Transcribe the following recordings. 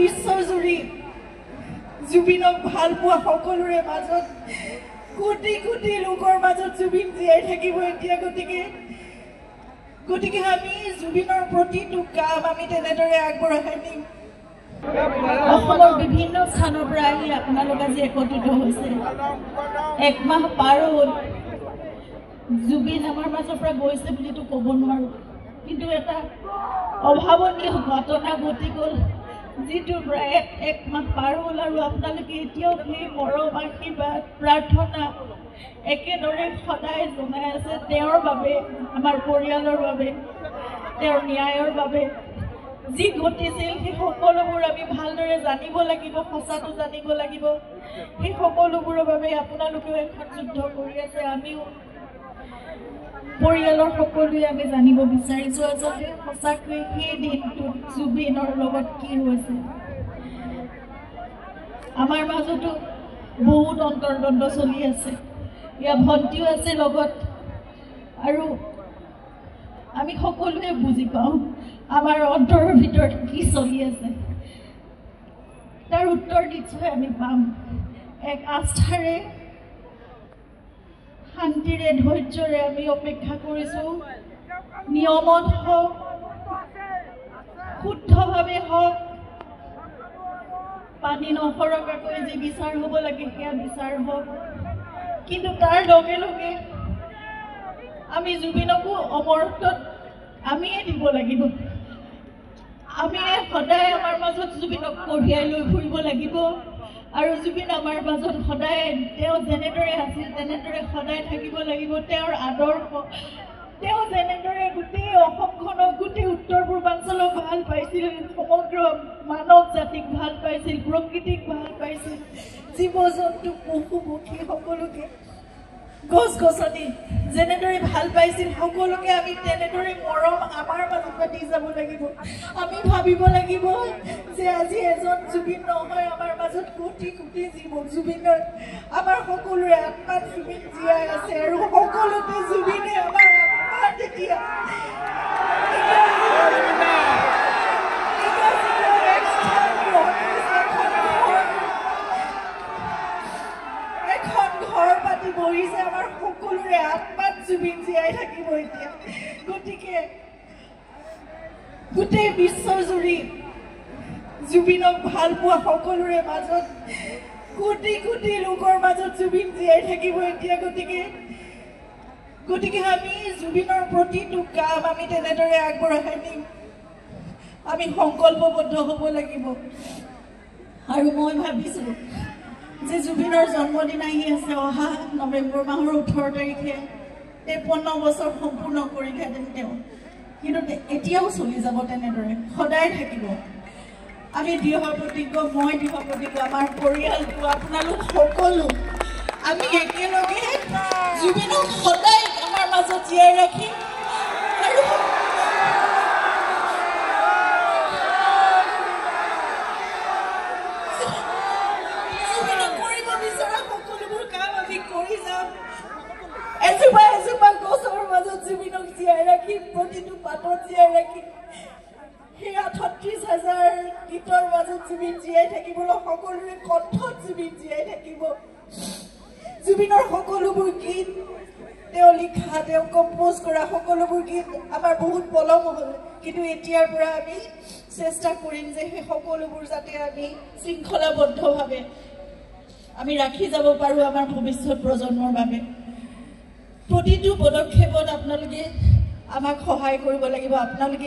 বিশ্বজুৰি জুবিনক ভাল পোৱা সকলোৰে মাজত কোটি কোটি লোকৰ মাজত জুবিন জীয়াই থাকিব এতিয়া গতিকে আমি জুবিনৰ প্ৰতিটো কাম আমি তেনেদৰে আগবঢ়াই নিম অসমৰ বিভিন্ন স্থানৰ পৰা আহি আপোনালোক আজি একত্ৰিত হৈছে এক মাহ পাৰ হ'ল জুবিন আমাৰ মাজৰ পৰা গৈছে বুলিতো ক'ব নোৱাৰোঁ কিন্তু এটা অভাৱনীয় ঘটনা ঘটি গ'ল যিটোৰ পৰা এক মাহ পাৰ হ'ল আৰু আপোনালোকে এতিয়াও সেই মৰম আশীৰ্বাদ প্ৰাৰ্থনা একেদৰে সদায় জনাই আছে তেওঁৰ বাবে আমাৰ পৰিয়ালৰ বাবে তেওঁৰ ন্যায়ৰ বাবে যি ঘটিছিল সেই সকলোবোৰ আমি ভালদৰে জানিব লাগিব সঁচাটো জানিব লাগিব সেই সকলোবোৰৰ বাবে আপোনালোকেও এখন যুদ্ধ কৰি আছে আমিও পৰিয়ালৰ সকলোৱে আমি জানিব বিচাৰিছোঁ আচলতে সঁচাকৈ সেই দিনটোত জুবিনৰ লগত কি হৈছে আমাৰ মাজতো বহুত অন্তৰ্দ্বন্দ্ব চলি আছে ইয়াৰ ভণ্টিও আছে লগত আৰু আমি সকলোৱে বুজি পাওঁ আমাৰ অন্তৰৰ ভিতৰত কি চলি আছে তাৰ উত্তৰ নিশ্চয় আমি পাম এক আস্থাৰে শান্তিৰে ধৈৰ্যৰে আমি অপেক্ষা কৰিছোঁ নিয়মত হওক শুদ্ধভাৱে হওক পানী নসৰকাকৈ যি বিচাৰ হ'ব লাগে সেয়া বিচাৰ হওক কিন্তু তাৰ লগে লগে আমি জুবিনকো অমৰত্বত আমিয়ে দিব লাগিব আমি সদায় আমাৰ মাজত জুবিনক কঢ়িয়াই লৈ ফুৰিব লাগিব আৰু জুবিন আমাৰ মাজত সদায় তেওঁ যেনেদৰে আছিল তেনেদৰে সদায় থাকিব লাগিব তেওঁৰ আদৰ্শ তেওঁ যেনেদৰে গোটেই অসমখনক গোটেই উত্তৰ পূৰ্বাঞ্চলক ভাল পাইছিল সমগ্ৰ মানৱ জাতিক ভাল পাইছিল প্ৰকৃতিক ভাল পাইছিল জীৱ জন্তু পশু পক্ষী সকলোকে গছ গছনি যেনেদৰে ভাল পাইছিল সকলোকে আমি তেনেদৰে মৰম আমাৰ মাজত দি যাব লাগিব আমি ভাবিব লাগিব যে আজি এজন জুবিন নহয় আমাৰ মাজত কোটি কোটি জীৱ জুবিনৰ আমাৰ সকলোৰে আত্মাত জুবিন জীয়াই আছে আৰু সকলোতে জুবিনে আমাৰ আত্মা তেতিয়া বহিছে আমাৰ সকলোৰে আত্মাত জুবিন জীয়াই থাকিব এতিয়া গতিকে গোটেই বিশ্বজুৰি জুবিনক ভাল পোৱা সকলোৰে মাজত কোটি কোটি লোকৰ মাজত জুবিন জীয়াই থাকিব এতিয়া গতিকে আমি জুবিনৰ প্ৰতিটো কাম আমি তেনেদৰে আগবঢ়াই নিম আমি সংকল্পবদ্ধ হ'ব লাগিব আৰু মই ভাবিছোঁ যে জুবিনৰ জন্মদিন আহি আছে অহা নৱেম্বৰ মাহৰ 18 তাৰিখে 53 বছৰ সম্পূৰ্ণ কৰিলেহেঁতেন তেওঁ কিন্তু এতিয়াও চলি যাব তেনেদৰে সদায় থাকিব আমি দৃঢ় প্ৰতিজ্ঞ মই দৃঢ় প্ৰতিজ্ঞ আমাৰ পৰিয়ালটো আপোনালোক সকলো আমি একেলগে জুবিনক সদায় আমাৰ মাজত জীয়াই ৰাখিম আৰু এজোপা গছৰ মাজত জুবিনক জীয়াই ৰাখিম প্ৰতিটো পাতত জীয়াই ৰাখিম সেই ৩৮,০০০ গীতৰ মাজত জুবিন জীয়াই থাকিবলৈ সকলোৰে কণ্ঠত জুবিন জীয়াই থাকিব জুবিনৰ সকলোবোৰ গীত তেওঁ লিখা তেওঁ কম্প'জ কৰা সকলোবোৰ গীত আমাৰ বহুত পলম হ'ল কিন্তু এতিয়াৰ পৰা আমি চেষ্টা কৰিম যে সেই সকলোবোৰ যাতে আমি শৃংখলাবদ্ধভাৱে আমি ৰাখি যাব পাৰোঁ আমাৰ ভৱিষ্যত প্ৰজন্মৰ বাবে প্ৰতিটো পদক্ষেপত আপোনালোকে আমাক সহায় কৰিব লাগিব আপোনালোকে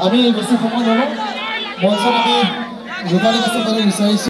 আমি বেছি সময় নলওঁ মঞ্চত আমি যোগালী গীত বিচাৰিছোঁ।